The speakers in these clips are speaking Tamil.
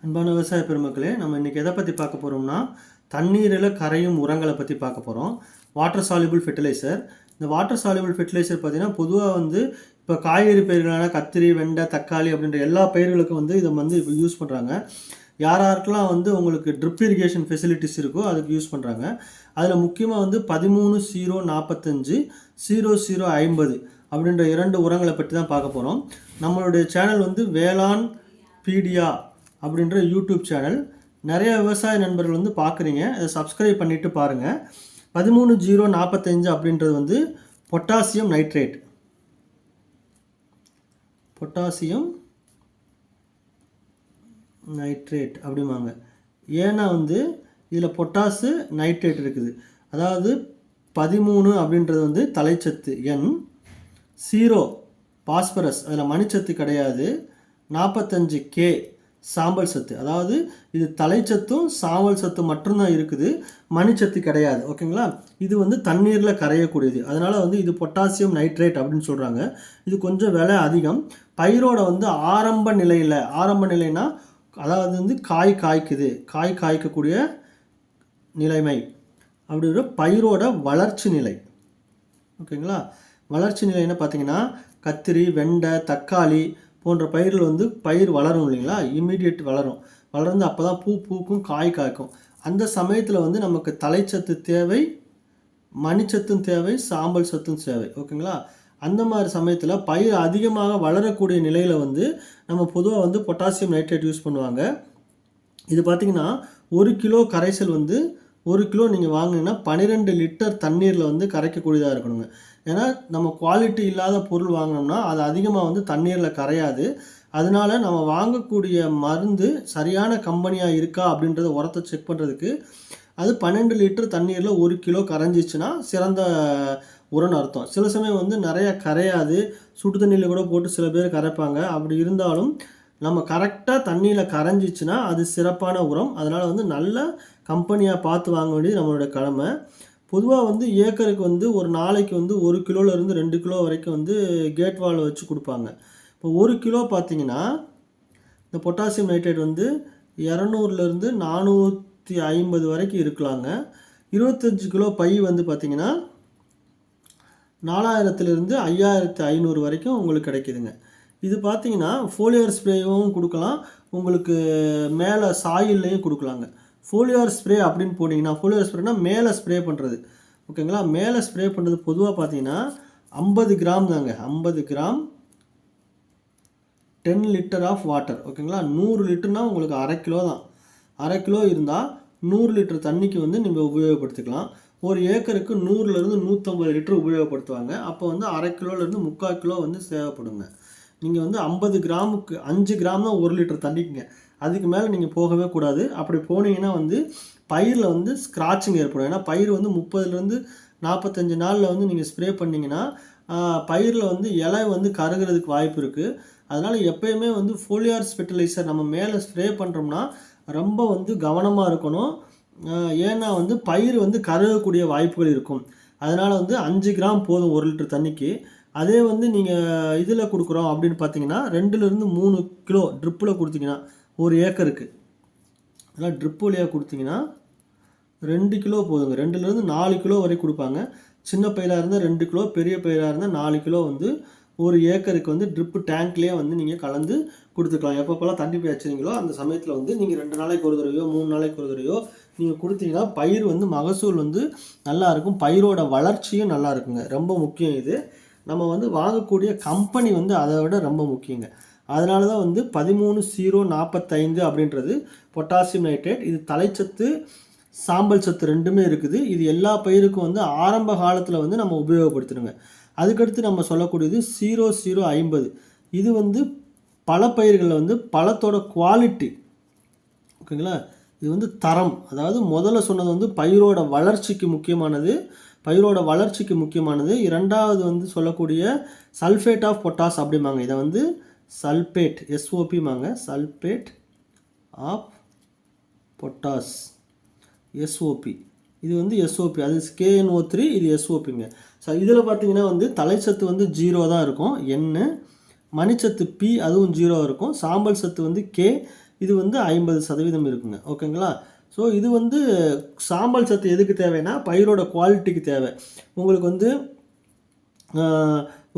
அன்பான விவசாய பெருமக்களே, நம்ம இன்றைக்கி எதை பற்றி பார்க்க போகிறோம்னா, தண்ணீரில் கரையும் உரங்களை பற்றி பார்க்க போகிறோம். Water soluble fertilizer. இந்த வாட்டர் சால்யூபிள் ஃபெர்டிலைசர் பார்த்திங்கன்னா பொதுவாக இப்போ காய்கறி பயிர்களான கத்திரி, வெண்டை, தக்காளி அப்படின்ற எல்லா பயிர்களுக்கும் இதை இப்போ யூஸ் பண்ணுறாங்க. யாராருக்கெல்லாம் உங்களுக்கு ட்ரிப் இரிகேஷன் ஃபெசிலிட்டிஸ் இருக்கோ அதுக்கு யூஸ் பண்ணுறாங்க. அதில் முக்கியமாக 13-0-45 00-50 அப்படின்ற 2 உரங்களை பற்றி தான் பார்க்க போகிறோம். நம்மளுடைய சேனல் வேளாண் பீடியா அப்படின்ற யூடியூப் சேனல். நிறைய விவசாய நண்பர்கள் பார்க்குறீங்க. அதை சப்ஸ்கிரைப் பண்ணிவிட்டு பாருங்கள். 13-0-45 அப்படின்றது பொட்டாசியம் நைட்ரேட். பொட்டாசியம் நைட்ரேட் அப்படிம்பாங்க. ஏன்னா இதில் பொட்டாசு நைட்ரேட் இருக்குது. அதாவது 13 அப்படின்றது தலைச்சத்து எண், 0 பாஸ்பரஸ், அதில் மணிச்சத்து கிடையாது, 45 கே சாம்பல் சத்து. அதாவது இது தலைச்சத்தும் சாம்பல் சத்து மட்டும்தான் இருக்குது, மணிச்சத்து கிடையாது. ஓகேங்களா? இது தண்ணீரில் கரையக்கூடியது. அதனால் இது பொட்டாசியம் நைட்ரேட் அப்படின்னு சொல்கிறாங்க. இது கொஞ்சம் விலை அதிகம். பயிரோட ஆரம்ப நிலைனா அதாவது காய் காய்க்கக்கூடிய நிலைமை அப்படின்ற பயிரோட வளர்ச்சி நிலை. ஓகேங்களா? வளர்ச்சி நிலைன்னு பார்த்தீங்கன்னா கத்திரி, வெண்டை, தக்காளி போன்ற பயிர்கள் பயிர் வளரும் இல்லைங்களா, இம்மீடியட் வளர்ந்து அப்போ தான் பூ பூக்கும், காய் காய்க்கும். அந்த சமயத்தில் நமக்கு தலைச்சத்து தேவை, மணிச்சத்தும் தேவை, சாம்பல் சத்தும் தேவை. ஓகேங்களா? அந்த மாதிரி சமயத்தில் பயிர் அதிகமாக வளரக்கூடிய நிலையில் நம்ம பொதுவாக பொட்டாசியம் நைட்ரேட் யூஸ் பண்ணுவாங்க. இது பார்த்திங்கன்னா 1 கிலோ கரைசல் 1 கிலோ நீங்கள் வாங்கினீங்கன்னா 12 லிட்டர் தண்ணீரில் கரைக்கக்கூடியதாக இருக்கணுங்க. ஏன்னா நம்ம குவாலிட்டி இல்லாத பொருள் வாங்கினோம்னா அது அதிகமாக தண்ணீரில் கரையாது. அதனால நம்ம வாங்கக்கூடிய மருந்து சரியான கம்பெனியாக இருக்கா அப்படின்றத உரத்தை செக் பண்ணுறதுக்கு அது 12 லிட்டர் தண்ணீரில் 1 கிலோ கரைஞ்சிச்சுன்னா சிறந்த உரம்னு அர்த்தம். சில சமயம் நிறையா கரையாது, சுடு தண்ணியில் கூட போட்டு சில பேர் கரைப்பாங்க. அப்படி இருந்தாலும் நம்ம கரெக்டாக தண்ணியில் கரைஞ்சிச்சுன்னா அது சிறப்பான உரம். அதனால் நல்ல கம்பெனியாக பார்த்து வாங்க வேண்டியது நம்மளோட கடமை. பொதுவாக ஏக்கருக்கு ஒரு நாளைக்கு 1 கிலோலேருந்து 2 கிலோ வரைக்கும் கேட் வால் வச்சு கொடுப்பாங்க. இப்போ 1 கிலோ பார்த்தீங்கன்னா இந்த பொட்டாசியம் நைட்ரேட் 200லேருந்து 450 வரைக்கும் இருக்கலாங்க. 25 கிலோ பை பார்த்திங்கன்னா 4000லேருந்து 5500 வரைக்கும் உங்களுக்கு கிடைக்குதுங்க. இது பார்த்தீங்கன்னா ஃபோலியார் ஸ்ப்ரேயும் கொடுக்கலாம், உங்களுக்கு மேலே சாயில்லையும் கொடுக்கலாங்க. ஃபோலியார் ஸ்ப்ரே அப்படின்னு போனீங்கன்னா, ஃபோலியார் ஸ்ப்ரேனா மேலே ஸ்ப்ரே பண்ணுறது. ஓகேங்களா? மேலே ஸ்ப்ரே பண்ணுறது பொதுவாக பார்த்தீங்கன்னா 50 கிராம் தாங்க. 50 கிராம் 10 லிட்டர் ஆஃப் வாட்டர். ஓகேங்களா? 100 லிட்டர்னால் உங்களுக்கு 1/2 கிலோ தான். 1/2 கிலோ இருந்தால் 100 லிட்டர் தண்ணிக்கு நீங்கள் உபயோகப்படுத்திக்கலாம். ஒரு ஏக்கருக்கு 100லேருந்து 150 லிட்டர் உபயோகப்படுத்துவாங்க. அப்போ 1/2 கிலோலேருந்து 3/4 கிலோ தேவைப்படுங்க. நீங்கள் 50 கிராமுக்கு 5 கிராம் தான் 1 லிட்டர் தண்ணிக்குங்க. அதுக்கு மேலே நீங்கள் போகவே கூடாது. அப்படி போனீங்கன்னா பயிரில் ஸ்க்ராட்சிங் ஏற்படும். ஏன்னா பயிர் 30லேருந்து 45 நாளில் நீங்கள் ஸ்ப்ரே பண்ணிங்கன்னா பயிரில் இலை கருகிறதுக்கு வாய்ப்பு இருக்குது. அதனால் எப்போயுமே ஃபோலியார் ஃபெர்டிலைசர் நம்ம மேலே ஸ்ப்ரே பண்ணுறோம்னா ரொம்ப கவனமாக இருக்கணும். ஏன்னா பயிர் கருகக்கூடிய வாய்ப்புகள் இருக்கும். அதனால் 5 கிராம் போதும் 1 லிட்டர் தண்ணிக்கு. அதே நீங்கள் இதில் கொடுக்குறோம் அப்படின்னு பார்த்தீங்கன்னா 2லேருந்து 3 கிலோ ட்ரிப்பில் கொடுத்தீங்கன்னா ஒரு ஏக்கருக்கு, அதனால் ட்ரிப் வழியாக கொடுத்தீங்கன்னா 2 கிலோ போதுங்க. 2லேருந்து 4 கிலோ வரை கொடுப்பாங்க. சின்ன பயிராக இருந்தால் 2 கிலோ, பெரிய பயிராக இருந்தால் 4 கிலோ ஒரு ஏக்கருக்கு ட்ரிப்பு டேங்க்லேயே நீங்கள் கலந்து கொடுத்துக்கலாம். எப்பப்போலாம் தண்ணி வச்சுருங்களோ அந்த சமயத்தில் நீங்கள் 2 நாளைக்கு ஒரு தடவையோ 3 நாளைக்கு ஒரு தடவையோ நீங்கள் கொடுத்தீங்கன்னா பயிர் மகசூல் நல்லாயிருக்கும், பயிரோட வளர்ச்சியும் நல்லா இருக்குங்க. ரொம்ப முக்கியம் இது. நம்ம வாங்கக்கூடிய கம்பெனி அதை விட ரொம்ப முக்கியங்க. அதனால தான் 13-0-45 அப்படின்றது பொட்டாசியம் நைட்ரேட். இது தலைச்சத்து, சாம்பல் சத்து ரெண்டுமே இருக்குது. இது எல்லா பயிருக்கும் ஆரம்ப காலத்தில் நம்ம உபயோகப்படுத்தணுங்க. அதுக்கடுத்து நம்ம சொல்லக்கூடியது 00-50. இது பல பயிர்களில் பழத்தோட குவாலிட்டி. ஓகேங்களா? இது தரம். அதாவது முதல்ல சொன்னது பயிரோட வளர்ச்சிக்கு முக்கியமானது. இரண்டாவது சொல்லக்கூடிய சல்ஃபேட் ஆஃப் பொட்டாஸ் அப்படிம்பாங்க. இதை சல்பேட், SOPமாங்க, சல்பேட் ஆஃப் பொட்டாஸ், SOP. இது SOP, அது KNO3, இது SOPங்க. ஸோ இதில் பார்த்தீங்கன்னா தலைச்சத்து 0 தான் இருக்கும், N. மணிச்சத்து P அதுவும் 0 இருக்கும். சாம்பல் சத்து K. இது வந்து 50% இருக்குங்க. ஓகேங்களா? ஸோ இது வந்து சாம்பல் சத்து எதுக்கு தேவைன்னா பயிரோட குவாலிட்டிக்கு தேவை. உங்களுக்கு வந்து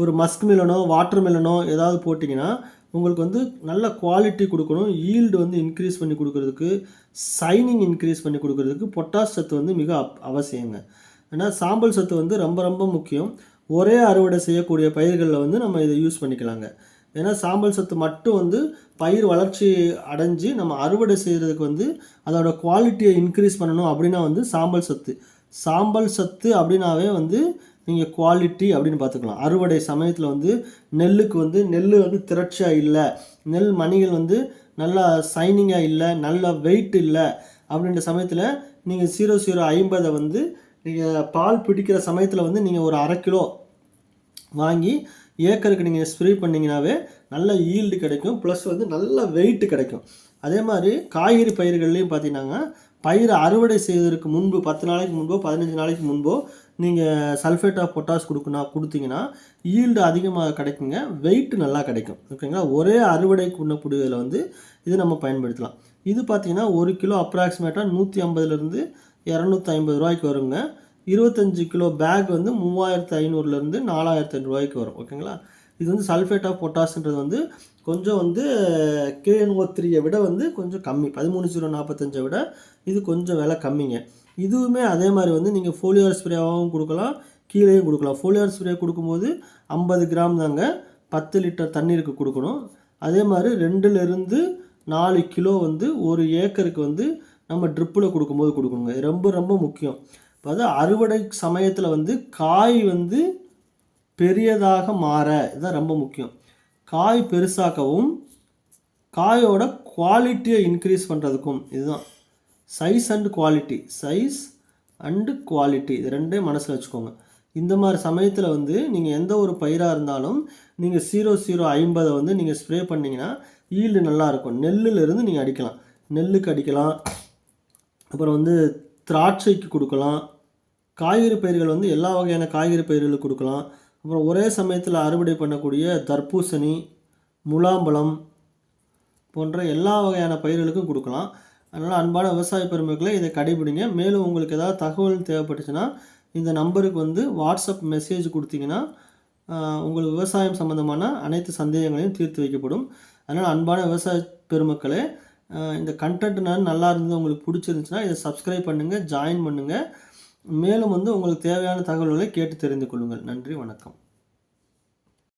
ஒரு மஸ்க் மிலனோ வாட்டர் மிலனோ ஏதாவது போட்டிங்கன்னா உங்களுக்கு வந்து நல்ல குவாலிட்டி கொடுக்கணும். ஈல்டு வந்து இன்க்ரீஸ் பண்ணி கொடுக்குறதுக்கு, சைனிங் இன்க்ரீஸ் பண்ணி கொடுக்குறதுக்கு பொட்டாஷ் சத்து வந்து மிக அவசியங்க. ஏன்னா சாம்பல் சத்து வந்து ரொம்ப ரொம்ப முக்கியம். ஒரே அறுவடை செய்யக்கூடிய பயிர்களில் வந்து நம்ம இதை யூஸ் பண்ணிக்கலாங்க. ஏன்னா சாம்பல் சத்து மட்டும் வந்து பயிர் வளர்ச்சி அடைஞ்சு நம்ம அறுவடை செய்கிறதுக்கு வந்து அதோட குவாலிட்டியை இன்க்ரீஸ் பண்ணணும் அப்படின்னா வந்து சாம்பல் சத்து அப்படின்னாவே வந்து நீங்கள் குவாலிட்டி அப்படின்னு பார்த்துக்கலாம். அறுவடை சமயத்தில் வந்து நெல்லுக்கு வந்து நெல் வந்து திரட்சியாக இல்லை, நெல் மணிகள் வந்து நல்லா சைனிங்காக இல்லை, நல்ல வெயிட் இல்லை அப்படின்ற சமயத்தில் நீங்கள் 0050 வந்து நீங்கள் பால் பிடிக்கிற சமயத்தில் வந்து நீங்கள் ஒரு 1/2 கிலோ வாங்கி ஏக்கருக்கு நீங்கள் ஸ்ப்ரே பண்ணிங்கனாவே நல்ல ஈல்டு கிடைக்கும், ப்ளஸ் வந்து நல்ல வெயிட்டு கிடைக்கும். அதே மாதிரி காய்கறி பயிர்கள்லையும் பார்த்தீங்கன்னா பயிர் அறுவடை செய்வதற்கு முன்பு 10 நாளைக்கு முன்போ 15 நாளைக்கு முன்போ நீங்கள் சல்ஃபேட் ஆஃப் பொட்டாஷ் கொடுத்தீங்கன்னா ஈல்டு அதிகமாக கிடைக்குங்க, வெயிட் நல்லா கிடைக்கும். ஓகேங்களா? ஒரே அறுவடைக்கு உண்ணக்கூடியதில் வந்து இது நம்ம பயன்படுத்தலாம். இது பார்த்தீங்கன்னா 1 கிலோ அப்ராக்சிமேட்டாக 150லேருந்து 250 ரூபாய்க்கு வருங்க. 25 கிலோ பேக் வந்து 3500லேருந்து 4500 ரூபாய்க்கு வரும். ஓகேங்களா? இது வந்து சல்ஃபேட் ஆஃப் பொட்டாஷ்ன்றது வந்து கொஞ்சம் வந்து KNO3 விட வந்து கொஞ்சம் கம்மி, 13045 விட இது கொஞ்சம் விலை கம்மிங்க. இதுவுமே அதே மாதிரி வந்து நீங்கள் ஃபோலியார் ஸ்ப்ரேவாகவும் கொடுக்கலாம், கீழேயும் கொடுக்கலாம். ஃபோலியார் ஸ்ப்ரே கொடுக்கும்போது 50 கிராம் தாங்க 10 லிட்டர் தண்ணீருக்கு கொடுக்கணும். அதே மாதிரி 2லேருந்து 4 கிலோ வந்து ஒரு ஏக்கருக்கு வந்து நம்ம ட்ரிப்பில் கொடுக்கும்போது கொடுக்கணுங்க. இது ரொம்ப ரொம்ப முக்கியம். அதாவது அறுவடை சமயத்தில் வந்து காய் வந்து பெரியதாக மாற இதுதான் ரொம்ப முக்கியம். காய் பெருசாக்கவும் காயோட குவாலிட்டியை இன்க்ரீஸ் பண்ணுறதுக்கும் இதுதான் சைஸ் அண்ட் குவாலிட்டி இது ரெண்டையும் மனசில் வச்சுக்கோங்க. இந்த மாதிரி சமயத்தில் வந்து நீங்கள் எந்த ஒரு பயிராக இருந்தாலும் நீங்கள் 0050 வந்து நீங்கள் ஸ்ப்ரே பண்ணிங்கன்னா ஈல்டு நல்லாயிருக்கும். நெல்லிலிருந்து நீங்கள் அடிக்கலாம், நெல்லுக்கு அடிக்கலாம், அப்புறம் வந்து திராட்சைக்கு கொடுக்கலாம். காய்கறி பயிர்கள் வந்து எல்லா வகையான காய்கறி பயிர்களுக்கு கொடுக்கலாம். அப்புறம் ஒரே சமயத்தில் அறுவடை பண்ணக்கூடிய தர்பூசணி, முலாம்பழம் போன்ற எல்லா வகையான பயிர்களுக்கும் கொடுக்கலாம். அதனால் அன்பான விவசாய பெருமக்களை இதை கடைபிடிங்க. மேலும் உங்களுக்கு ஏதாவது தகவல் தேவைப்பட்டுச்சுன்னா இந்த நம்பருக்கு வந்து வாட்ஸ்அப் மெசேஜ் கொடுத்தீங்கன்னா உங்களுக்கு விவசாயம் சம்மந்தமான அனைத்து சந்தேகங்களையும் தீர்த்து வைக்கப்படும். அதனால் அன்பான விவசாய பெருமக்களே, இந்த கண்டென்ட் நல்லா இருந்து உங்களுக்கு பிடிச்சிருந்துச்சுன்னா இதை சப்ஸ்கிரைப் பண்ணுங்கள், ஜாயின் பண்ணுங்கள். மேலும் வந்து உங்களுக்கு தேவையான தகவல்களை கேட்டு தெரிந்து கொள்ளுங்கள். நன்றி, வணக்கம்.